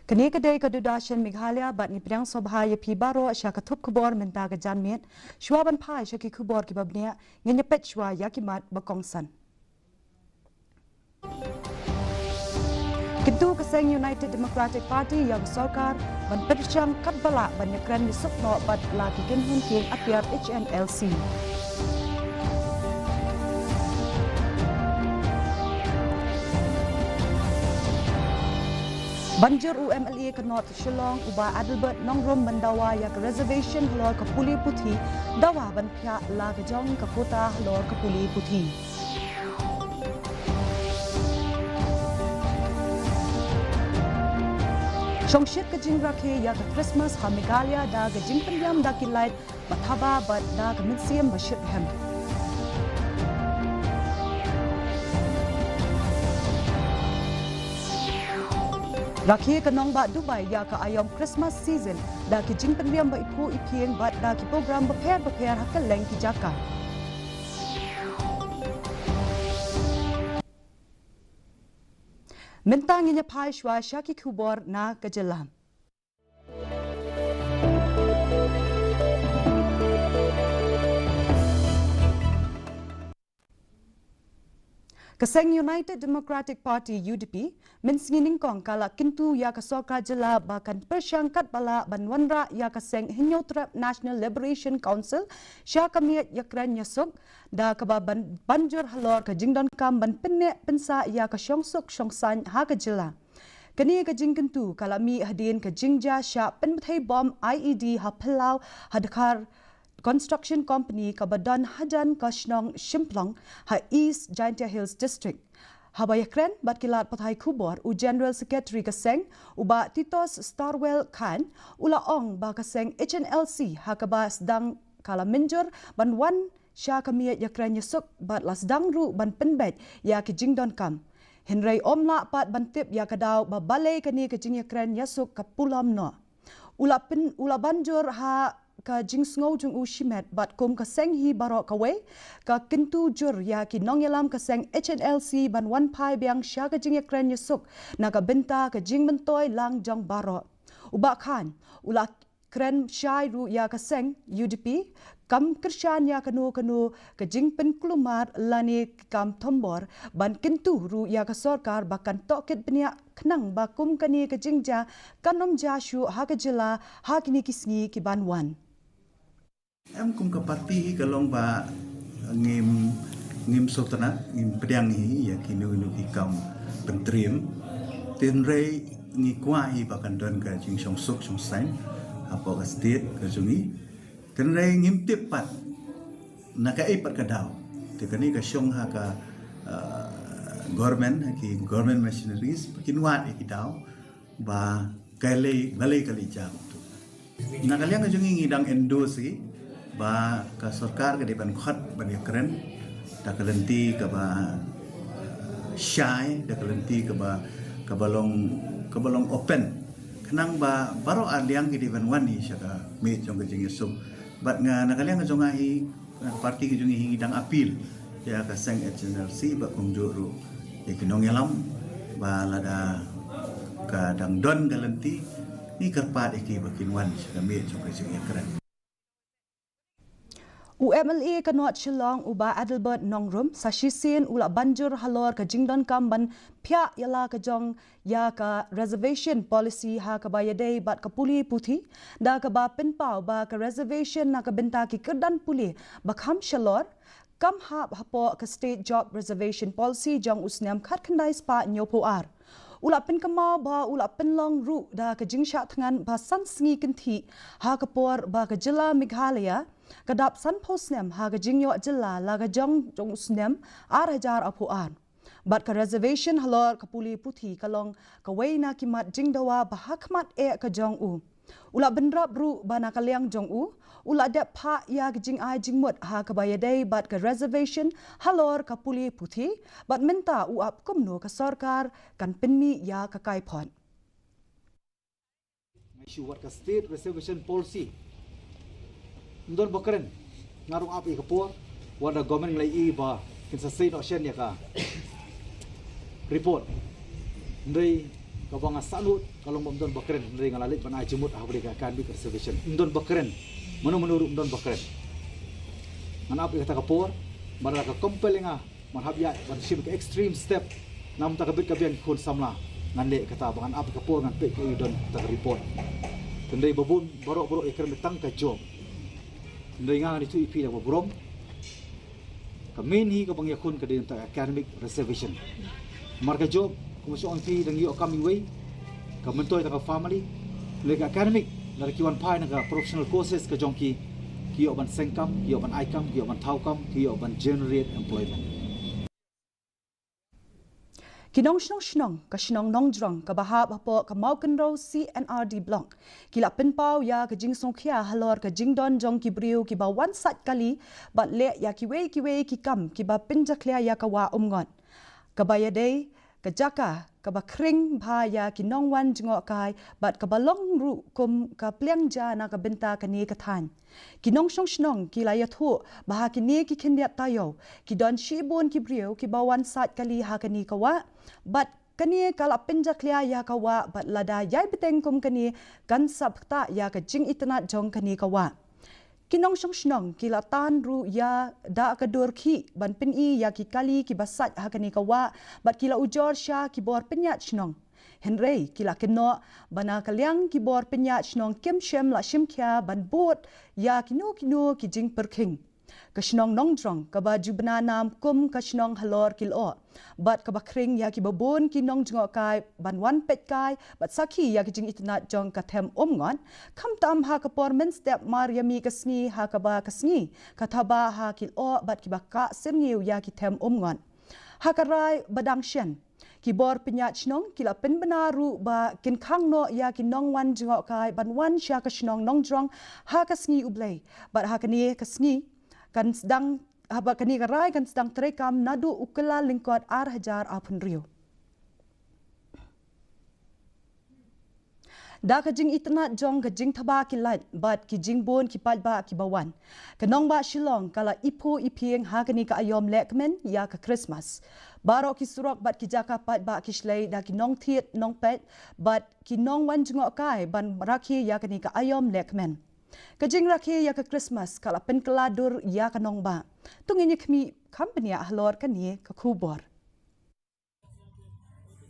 Kini kedai kedudasyan Meghalaya bat ni pedang sobhaya pi baro sya katup kubor menta ke janmet shwa ban pai sya ki kubor ki babnia ngenyepet shwa yakimat bakongsan. Ketua Keseng United Democratic Party yang sokar ban percang kat balak ban nyekran nisuk no bat laki kenhun kieng apiar HNLC. Banjir UMLA ke North Shillong uba Adelbert Nongrom mendawa ya ke Reservation halor ke Puli Putih dawa ban pihak la ke jong ke kota halor ke Puli Putih. Songshit ke jing rakhe ya ke Christmas ha Meghalaya da ke jing pendiam da kilait bathaba bat da ke museum bashir hem. Rakhi ke nong ba Dubai ya ke ayam Christmas season da ki jing pendiam ba ipu ipieng bat da ki program beper hakal leng ki jaka. Mentang inya pai shwa syaki kubor na kejelam. Keseng United Democratic Party UDP mensingining kong kala kintu ya kesoka jela bahkan persyangkat bala banwanra ya keseng Hinyotrap National Liberation Council sya kamiat yakran nyasuk da kebaban banjur halor ke jingdon kam ban penek pensa ya ke syongsuk syongsan ha ke jela. Kini ke jing kintu kala mi hadin ke jingja sya penbethai bom IED ha pelau hadkar Construction Company ke Badan Hajan Kashnong Shimplong ha East Jaintia Hills District. Habayakren bat kilat pathai kubor u General Secretary Keseng uba Titos Starwell Khan ula ong ba Keseng HNLC ha keba sedang kala menjur ban wan sya kamiat yakran yusuk bat lasdang ru ban penbet ya ki jingdon kam. Henry omla pat bantip ya kadau ba balai kani ke jing yakran yasuk ke pulam no. Ula banjur ha ka jing sngow jung u shimet bat kum ka seng hi barok kawe ka kintu jur ya ki nong yalam ka seng HNLC ban wan pai biang sya ka jing yakran yusuk na ka benta ka jing mentoy lang jong barok uba khan ula kren syai ru ya ka seng UDP kam kersyan ya kanu ka jing pen klumat lani kam tombor ban kintu ru ya ka sarkar bakan tokit benia kenang bakum kani ka jingja kanom jashu ha ka jela ha kini kisngi ki ban wan. Em kum ke parti kalong ba ngim sultanat ngim pedang hi ya kinu ki kam pentrim tin rei ngi kwa hi bakan don ka jing song suk song san apa ka state ka jungi tin rei ngim tipat na ka ipat ka daw te kani ka song ha ka government machineries kinwat ki daw ba kale balai kali jam tu na kalian ka jungi ngidang endorse ba ka sarkar ka depan khat ban yakren ta kalenti ka ba syai da kalenti ka balong open kanang ba baro aliang ki depan wani syaka me jong ka jing yusuk bat nga nakaliang ka jong hi parti ki jong hi dang apil ya ka seng HNLC ba kong juru ya kinong yalam ba lada ka dang don kalenti ni karpat iki ba kinwan syaka me jong ka jing yakren. UMLA ke North Shillong uba Adelbert Nongrum sashisin ula banjur halor ke jingdon kamban pihak yala ke jong ya ke Reservation policy ha ke bayadei bat ke Puli Putih da ke ba penpau ba ke Reservation na ke benta ki kedan puli bakham shalor kam hap hapo ke State Job Reservation policy jong usniam khat khandai spa nyopo ar. Ula pen kemau ba ula pen long ru da ke jingsha thangan ba san sngi kenti ha ke por ba ke jela Meghalaya kadap san posnem ha ke jingyo jela la ke jong usnem ar hajar apuan bat ke Reservation halor ke Puli Putih kalong ke weina kimat jingdawa ba hakmat ke jong u ula benrap ru ba na kaliang jong u ula dep pa ya ke jing ai jingmut ha ke bayadei bat ke Reservation halor ke Puli Putih bat minta uap kumno ke sarkar kan penmi ya ke kaipon issue wat ke State Reservation policy ndon bokren ngarung api kapur wada government lai ba kin sa say no shen ya ka report ndai kabang salut kalau mendon bakren dari ngalalit panai jemut habri ka kan big reservation mendon bakren menurut mendon bakren manap kata kapor mara ka kompelinga manhab ya ban sim ke extreme step nam ta kabit kabian kun samla ngande kata bangan ap kapor ngan pe ke don ta report tendai babun borok-borok iker metang ka job tendai ngang itu ipi da bobrom kamin hi ka bang yakun ka din ta academic reservation marka job kumusyon ti dang yo coming way ka mentoy ta ka family lega academic la ki wan pai na ka professional courses ka jongki ki yo ban sengkam ki yo ban aikam ki yo ban thaukam ki yo ban generate employment Kinong snong ka snong nong drong ka bahab hapo ka maukan ro CNRD block kila penpau ya ka jing songkhia halor ka jing don jong ki briu ki ba wan sat kali bat le ya ki wei ki kam ki ba pinjaklia ya ka wa umngon ka bayade ka jaka ka ba kring bha ya ki nong wan jingo kai bat ka balong ru kum ka pleng ja na ka benta ka ni ka than ki nong snong ki la ya thu ba ki ni ki khin ya tayo ki don shi bon ki briu ki ba wan sat kali ha ka ni ka wa bat kani kala pinjaklia ya ka wa bat lada yai beteng kum kani kan sabta ya ka jing itna jong kani ka wa kinong snong kila tan ru ya da ka dor khi ban pin I ya ki kali ki basat ha kani ka wa bat kila ujor sha ki bor pinya snong henrei kila keno bana kalyang ki bor pinya snong kem shem la shim kya ban bot ya kino ki jing perking kasnong nong drong ka ba jubna nam kum kasnong halor kilo bat ka ba kring ya ki babon ki nong jingo kai ban wan pet kai bat sakhi ya ki jing itna jong ka them ngon kham tam ha ka pormen step mariami kasni ha ka ba kasni ka thaba ha kilo bat ki ba ka semniu ya ki them ngon ha ka rai badang shen ki bor pinya chnong kila pen benaru ba kin khang no ya ki nong wan jingo kai ban wan sha ka snong nong drong ha kasni ublei bat ha ka ni kasni kan sedang haba kani karai kan sedang terekam nadu ukela lingkot ar-hajar apun rio. Da ka jing itna jong ka jing thaba ki lat bat ki jing bon ki pat ba ki bawan. Kanong ba Shillong kala ipo ipieng ha kani ka ayom lekmen ya ka Christmas. Baro ki surok bat ki jaka pat ba ki shlei da ki nong thiet nong pet bat ki nong wan jingo kai ban rakhi ya kani ka ayom lekmen. Kajing rakhi ya ka Christmas kala pen keladur ya ka nong ba. Tungin kami company ahlor kani ka kubor.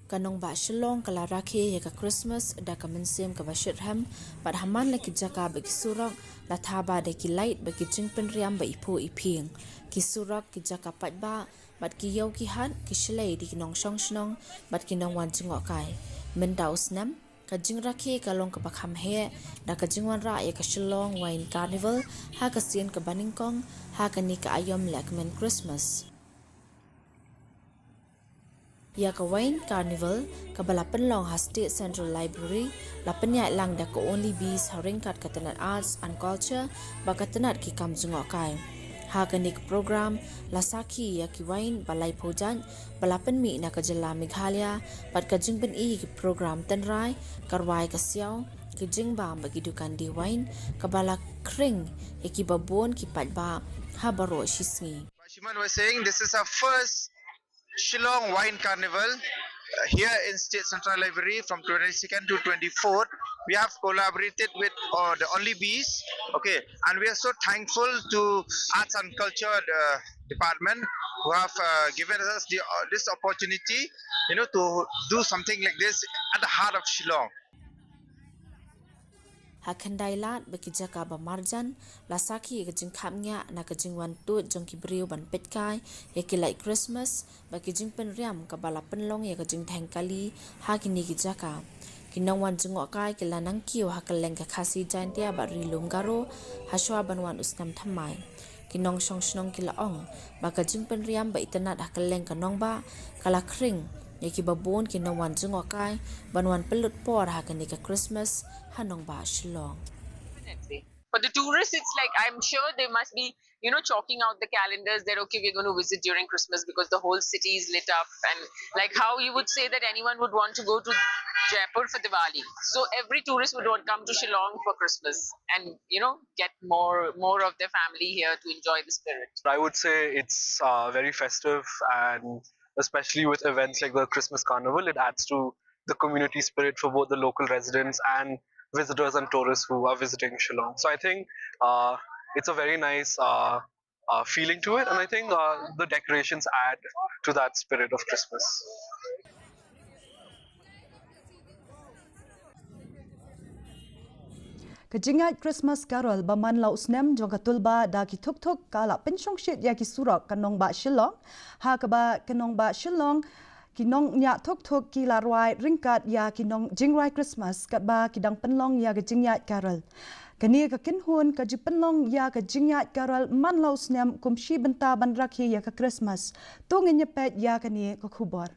Kanong ba Shillong kala rakhi ya ka Christmas da ka mensim ka bashirham pat haman la ki jaka ba ki surak la thaba de ki light ba ki jing pen riam ba ipo iping ki surak ki jaka pat ba bat ki yau ki han ki shlei di ki nong shong shnong bat ki nong wan jingo kai men daus nam ka jing rakhi ka long ka bakham he da ka jingwan ra ya ka Shillong wine carnival ha ka sien ka baningkong ha ka ni ka ayom lekmen Christmas ya ka wine carnival ka balapan long ha State Central Library lapan ya lang da ka only bees haringkat ka tanat arts and culture ba ka tanat ki kam jingo kai ha ka ni ka program lasaki ya ki wine balai pojan balapan mi na ka jala Meghalaya pat ka jingpen I ki program tanrai karwai ka siaw ki jingba bagi dukan di wine ka bala kring ki babon ki patba ha baro shisngi. Shiman was saying this is our first Shillong Wine Carnival here in State Central Library from 22nd to 24th. We have collaborated with the Only Bees, okay, and we are so thankful to Arts and Culture Department who have given us this opportunity, to do something like this at the heart of Shillong. Hakandai lat bagi jaka ba marjan lasaki ka jing khamnya na ka jing wan tu jong ki briu ban petkai ya ki like Christmas bagi jing pen riam ka bala penlong ya ka jing thang kali ha ki ni ki jaka kinang wan jing kai ki lanang kiu ha ka leng ka KHASI jantia ba rilum garo ha shwa ban wan usnam thamai kinong shong shnong ki la ong ba ka jing pen riam ba itanat ha ka leng ka nong ba kala kring yaki babon kinang wan jingo kai banwan pelut por ha ka ni ka Christmas hanong ba Shillong. Definitely. For the tourists, it's like, I'm sure they must be, chalking out the calendars that, okay, we're going to visit during Christmas because the whole city is lit up. And like how you would say that anyone would want to go to Jaipur for Diwali. So every tourist would want to come to Shillong for Christmas and, get more of their family here to enjoy the spirit. I would say it's very festive, and especially with events like the Christmas Carnival, it adds to the community spirit for both the local residents and visitors and tourists who are visiting Shillong. So I think it's a very nice feeling to it, and I think the decorations add to that spirit of Christmas. Kejingat Christmas Carol baman lau snem jong katulba da ki thuk kala pensyong shit ya ki surak kanong ba Shillong ha ka ba kanong ba Shillong kinong nya thuk ki larwai ringkat ya kinong jingrai Christmas kat ba kidang penlong ya ke jingyat Carol kani ka kinhun ka ji penlong ya ke jingyat Carol man lau snem kumshi benta ban rakhi ya ke Christmas tungin nyepet ya kani ka khubor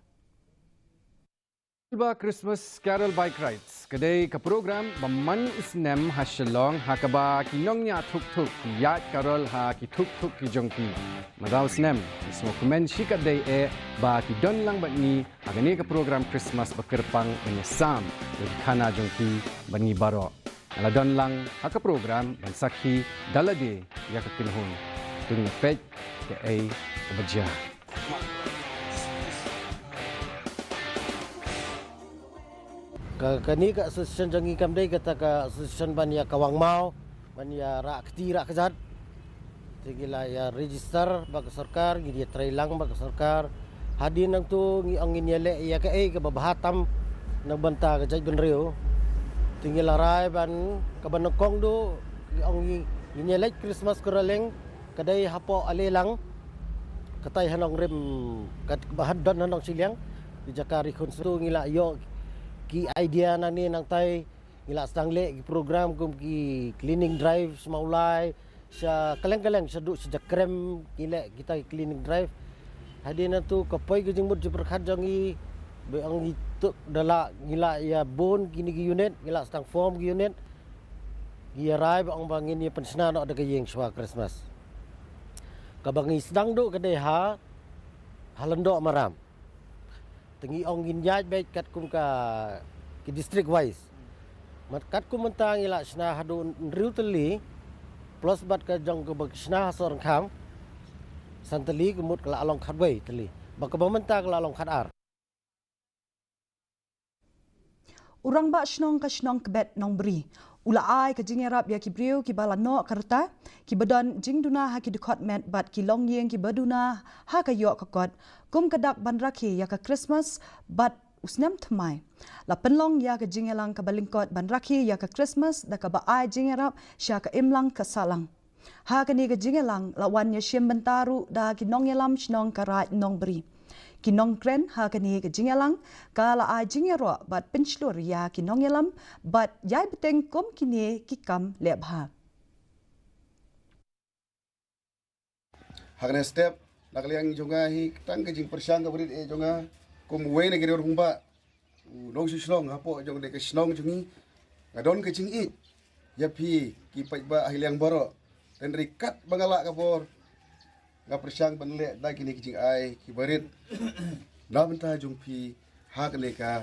Ba Christmas Carol Bike Rides. Kadai ka program baman isnem ha Shillong ha kaba kinong nya thuk yat Carol ha ki thuk ki jongki. Madaw snem ismo komen shi kadai ba ki don lang bat ni agani ka program Christmas bakirpang banyasam di khana jongki bani baro. Ala don lang ha ka program ban sakhi dalade ya ka kinhun. Tung pet ke ai baja. Kani ka association jangi kamdai kata ka association bania kawang mau bania rak keti rak kejat tinggilah ya register bag sarkar gi dia trailang bag sarkar hadin nang tu ngi angin yele ya ka ke babahatam nang banta ka jaj benrio tinggilah rai ban ka banokong do ngi yele Christmas koraleng kadai hapo alelang katai hanong rem kat bahadon hanong siliang di jakari konstu ngila yo ki idea nani nang tai ngila stangle ki program kum ki cleaning drive semaulai sa kaleng-kaleng seduk sejak krem ngila kita cleaning drive hadina tu kapoi ke jengmut jeperkhat jangi be ang itu dala ngila ya bon kini ki unit ngila stang form ki unit gi arrive ang bangin ni pensna no de yeng swa Christmas kabangi sedang do kade ha halendo maram tengi ong ginjaj baik kat kum ka ki district wise mat kat kum mentang ila sna hadu riuteli plus bat ka jong ke sna sorang kham santeli kemut kala along khatway teli bak mentang kala along khatar urang ba snong ka snong kebet nong beri ula ai ka jingerap ya ki briu ki bala no karta ki badon jingduna ha ki dikot met bat ki long yeng ki baduna ha ka yo ka kot kum kadak ban rakhi ya ka Christmas bat usnem thmai la penlong ya ka jingelang ka balingkot ban rakhi ya ka Christmas da ka ba ai jingerap sha ka imlang ka salang ha ka ni ka jingelang la wan ya shim bentaru da ki nong yelam snong ka rai nong beri kinong kren ha kani ke jingelang kala a jingero bat penslur ya kinong yelam bat yai beteng kom kini kikam lebha hakne step nakaliang jonga hi tang ke jing persyang ka brit e jonga kum we ne gere rumba dong shlong hapo jong de ke snong jungi ngadon ke jing i yapi ki pai ba ahliang baro dan rikat bangala ka bor nga persyang banle da kini kijing ai ki barit na benta jung pi ha kene ka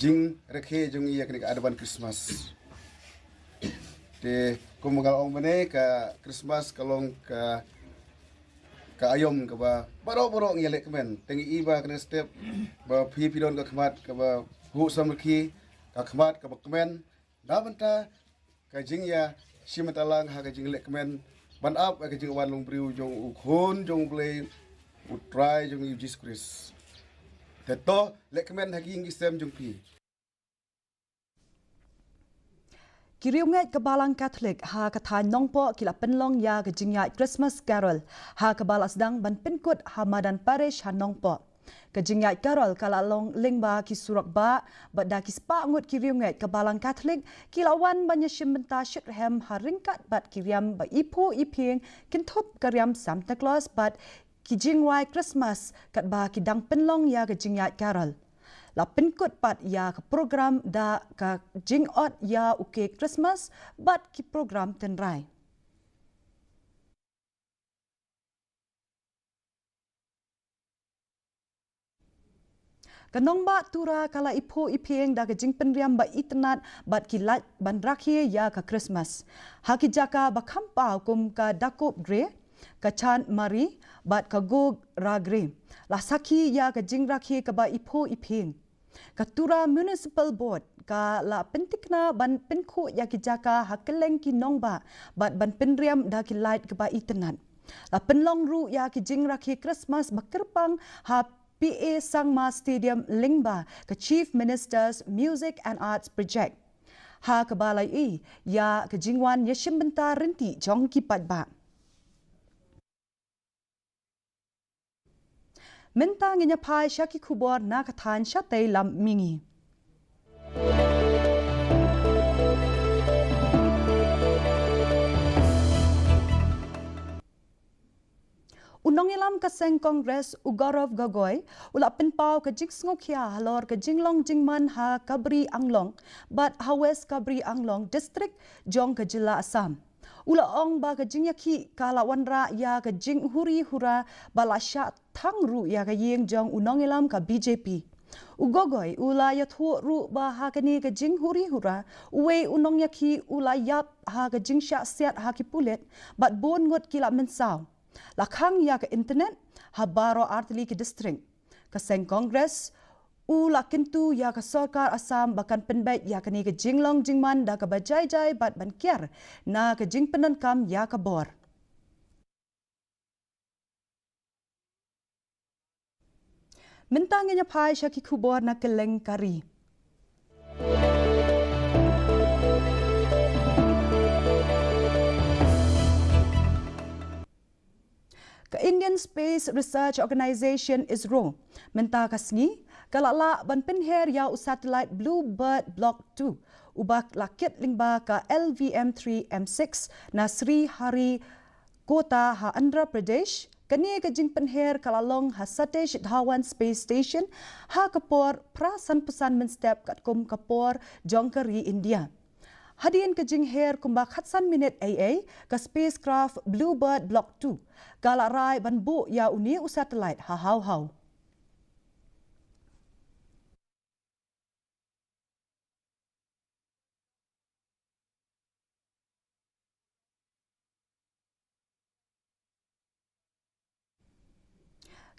jing rekhe jung iya kene ka advan Christmas te kumungal ong bane ka Christmas kalong ka ayom ka ba baro ngele kemen tengi iba kene step ba pi pidon ka khmat ka ba hu samki ka khmat ka ba kemen na benta ka jing ya simatalang ha ka jing le kemen ban up ke jing wan long briu jong ukhon jong play utrai jong Jesus Christ teto lekmen haging isem jong pi kiriunget kebalang Katolik ha katha nongpo kila penlong ya ke jingya Christmas Carol ha kebala sedang ban penkut Hamadan Parish ha nongpo ke jingya Carol kala long lingba ki surak ba badda ki spa ngut kiriunget kebalang Katolik kilawan banya shimbenta shithem ha ringkat bat kiriam ba ipu iping kintup karyam Santa Claus bat ki jingwai Christmas kat ba ki dang penlong ya ke jingya Carol la penkut pat ya ke program da ka jingot ya uke Christmas bat ki program tenrai kanong ba tura kala ipo ipeng da ke jing penriam ba itnat bat ki lat ban rakhi ya ka Christmas haki jaka ba khampau kum ka dakop gre ka chan mari bat ka gog ragre la sakhi ya ka jing rakhi ka ba ipo ipeng Katura Municipal Board ka la pentikna ban penku ya ki jaka hakeleng ki nongba bat ban penriam da ki light ke ba internet. La penlong ru ya ki jing rakhi Christmas bakerpang ha PA Sangma Stadium Lingba ke Chief Minister's Music and Arts Project. Ha ke balai ya ke jingwan yeshim bentar renti jong ki padba. Mentang inya pai syaki kubor na katan syatay lam mingi. Unong ilam kaseng Kongres Ugarov Gagoy, ula penpau ke jing sngokia halor ke jinglong jingman ha Kabri Anglong, bat hawes Kabri Anglong District jong ke Jila Assam. Ula ong ba ke jing yaki kala wanra ya ke jing huri hura bala sya thang ru ya ke yeng jong unong ilam ka BJP. Ugogoy ula ya thu ru ba ha ke ni ke jing huri hura uwe unong yaki ula yap ha ke jing sya siat ha ki pulet bat bon ngot kila mensaw. Lakhang ya ke internet ha baro artli ke district. Kaseng Kongres ula kintu ya ke Sarkar Assam bahkan penbaik ya ke ni ke jinglong jingman da ke bajai-jai bat bankier na ke jing penankam ya ke bor. Mentangnya pai syaki kubor na keleng kari. Ke Indian Space Research Organization ISRO menta kasngi kalala ban penher ya satellite Bluebird Block 2 ubak lakit lingba ka LVM3 M6 na Sri Hari Kota ha Andhra Pradesh kani ke jing penher kalalong ha Satish Dhawan Space Station ha kapor prasan pesan menstep kat kum kapor jongkari India. Hadian ke jing her kumbak hatsan minit AA ke spacecraft Bluebird Block 2 galak rai ban bu ya uni u satellite ha hau.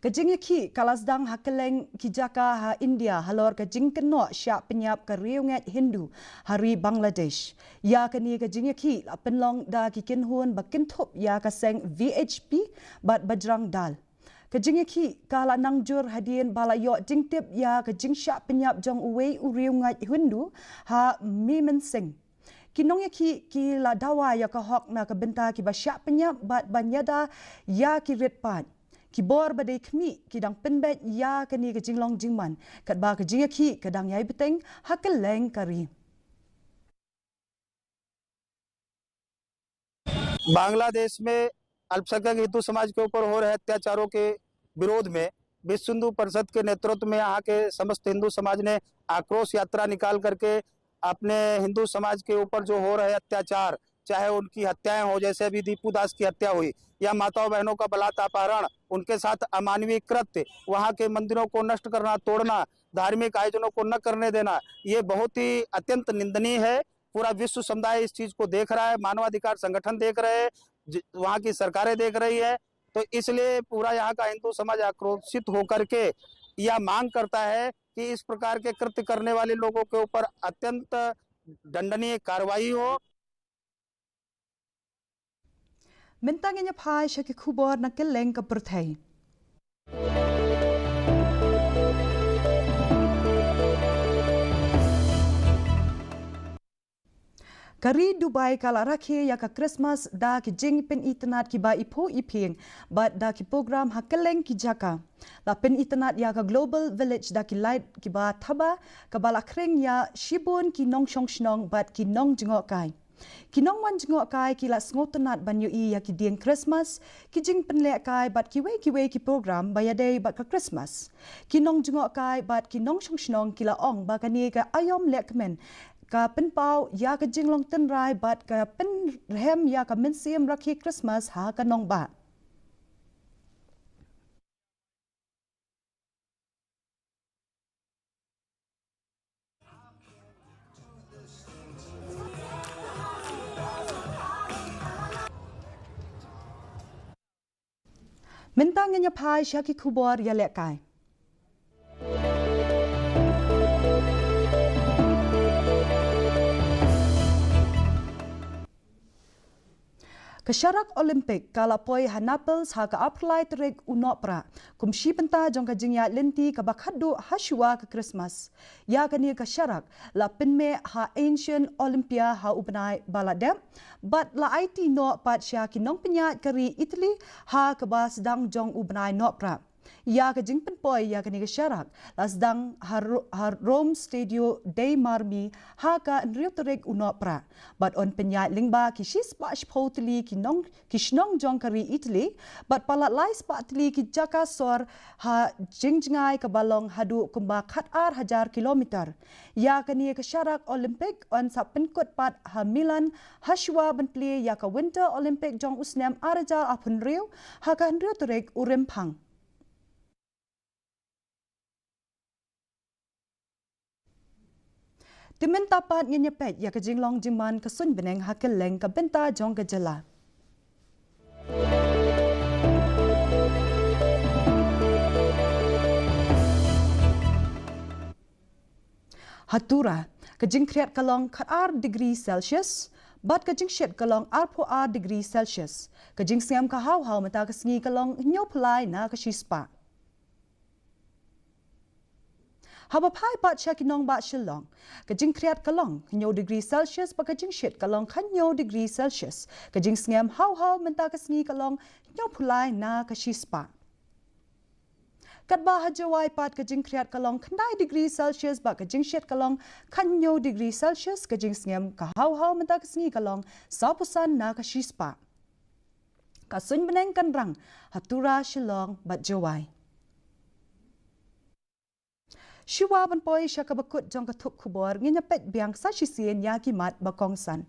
Kejing yaki kalasdang hakeleng kijaka ha India halor kejing keno syak penyap ke riunget Hindu hari Bangladesh. Ya keni kejing yaki la penlong da kikin hun bakintup ya kaseng VHP bat Bajrang Dal. Kejing yaki kala nangjur hadien balayok jingtip ya kejing syak penyap jong uwei riunget Hindu ha Mimen Singh. Kinong yaki ki la dawa ya kahok na kebenta ki basyak penyap bat banyada ya ki ritpat. Kibor badai kemi kidang penbet ya keni ke jinglong jingman kat ba ke jingaki kadang yai beteng hakeleng kari. Bangladesh में अल्पसंख्यक हिंदू समाज के ऊपर हो रहे अत्याचारों के विरोध में विश्व हिंदू परिषद के नेतृत्व में यहाँ के समस्त हिंदू समाज ने आक्रोश यात्रा निकाल करके अपने हिंदू समाज के ऊपर जो हो रहे अत्याचार, चाहे उनकी हत्याएं हो, जैसे अभी दीपू दास की हत्या हुई, या माताओं बहनों का बलात्कार अपहरण, उनके साथ अमानवीय कृत्य, वहाँ के मंदिरों को नष्ट करना, तोड़ना, धार्मिक आयोजनों को न करने देना, ये बहुत ही अत्यंत निंदनीय है। पूरा विश्व समुदाय इस चीज को देख रहा है, मानवाधिकार संगठन देख रहे हैं, वहाँ की सरकारें देख रही है। तो इसलिए पूरा यहाँ का हिंदू समाज आक्रोशित होकर के यह मांग करता है कि इस प्रकार के कृत्य करने वाले लोगों के ऊपर अत्यंत दंडनीय कार्रवाई हो। Mentangnya pai syaki kubor na keleng ke perthai. Kari Dubai kala rakhi ya ka Christmas da ki jing pen internet ki ba ipo iping but da ki program ha keleng ki jaka. La pen internet ya ka Global Village da ki light ki ba thaba ka bala kreng ya shibun ki nong shong shnong but ki nong jingok kai. Kinong wan jengok kai kila sngotenat banyu ya ki dieng Christmas ki jing penlek kai bat ki we ki program bayadei bat ka Christmas. Kinong jengok kai bat kinong shong shnong kila ong ba kani ka ayom lek men ka penpau ya ka jinglong tenrai bat ka pen rehem ya ka mensiam rakhi Christmas ha ka nong ba. Mentangnya pai syaki kubor ya lek kai. Kesyarak Olimpik kalapoi Hanapels ha ka apply terek unopra kumshi penta jong ka jingya lenti ka bakhadu hashua ke Christmas ya kani kesyarak la penme ha ancient Olympia ha ubenai baladem but la IT no pat sya kinong penyat kari Italy ha ka ba sedang jong ubenai nopra ya ke jing penpoi ya kani kesyarak la sedang har Rome Stadio dei Marmi ha ka nriu terek unopra but on penyat lingba kishis pa shpotli kishnong jong kari Italy but palat lai spatli ki jaka sor ha jingjngai ka balong hadu kumba khatar hajar kilometer ya kani kesyarak Olimpik on sa penkut pat ha Milan hashwa bentli ya ka Winter Olympic jong usnem arajal apun riu ha ka nriu terek urempang Timen tapat nyepet ya kejinglong jiman kesun beneng hakeleng ke benta jong gejala. Hatura, kejing kriat kalong khatar degree Celsius, bat kejing syet kalong arpoar degree Celsius. Kejing siam ka hau mata kesengi kalong nyopulai na kesispa. Haba pai bat syakinong bat shilong. Kejing kriat kalong nyo degree Celsius pa kejing syet kalong kanyo degree Celsius. Kejing sengam hau menta kesengi kalong nyo pulai na kesispa. Katba hajawai pat kejing kriat kalong kanai degree Celsius ba kejing syet kalong kanyo degree Celsius kejing sengam ka hau menta kesengi kalong sapusan na kesispa. Kasun beneng kanrang hatura shilong bat jawai. Shua banpoi syaka bakut jong katuk kubor nginyapet biang sa sisien ya kimat bakongsan.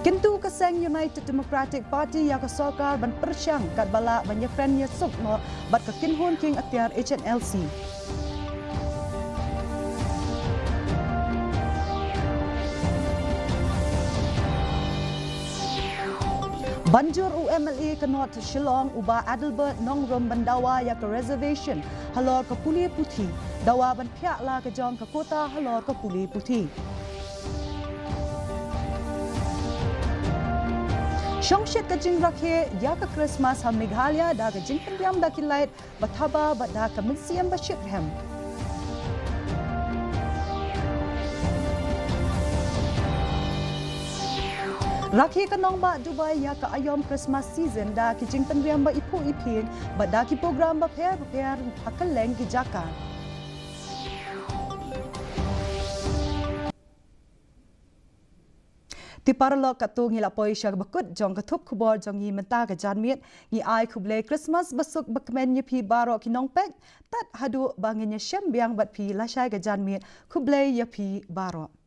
Kintu kaseng United Democratic Party ya kasokar ban persyang kat bala banyak friendnya sukmo bat kekinhun king atiar HNLC. Banjur UMLA kenot Shillong uba Adelbert Nongrum bandawa ya ke Reservation halor ke Puli Putih. Dawa ban piak la ke jong ke kota halor ke Puli Putih. Syongshit ke jing rakhe ya ke Christmas ha Meghalaya da ke jing pendiam da kilait bataba bada ke mensiam basyirhem. Rakhi kanong ba Dubai ya ka ayom Christmas season da kijing penriam ba ipu ipin ba da ki program ba pair hakeleng ki jaka. Ti parlo katu ngila poi syak bakut jong katup kubor jong yi menta ka janmiet ngi ai kuble Christmas basuk bakmen yi pi baro kinong pek tat hadu bangin ya syem biang bat pi lasai ka janmiet kuble ya pi baro.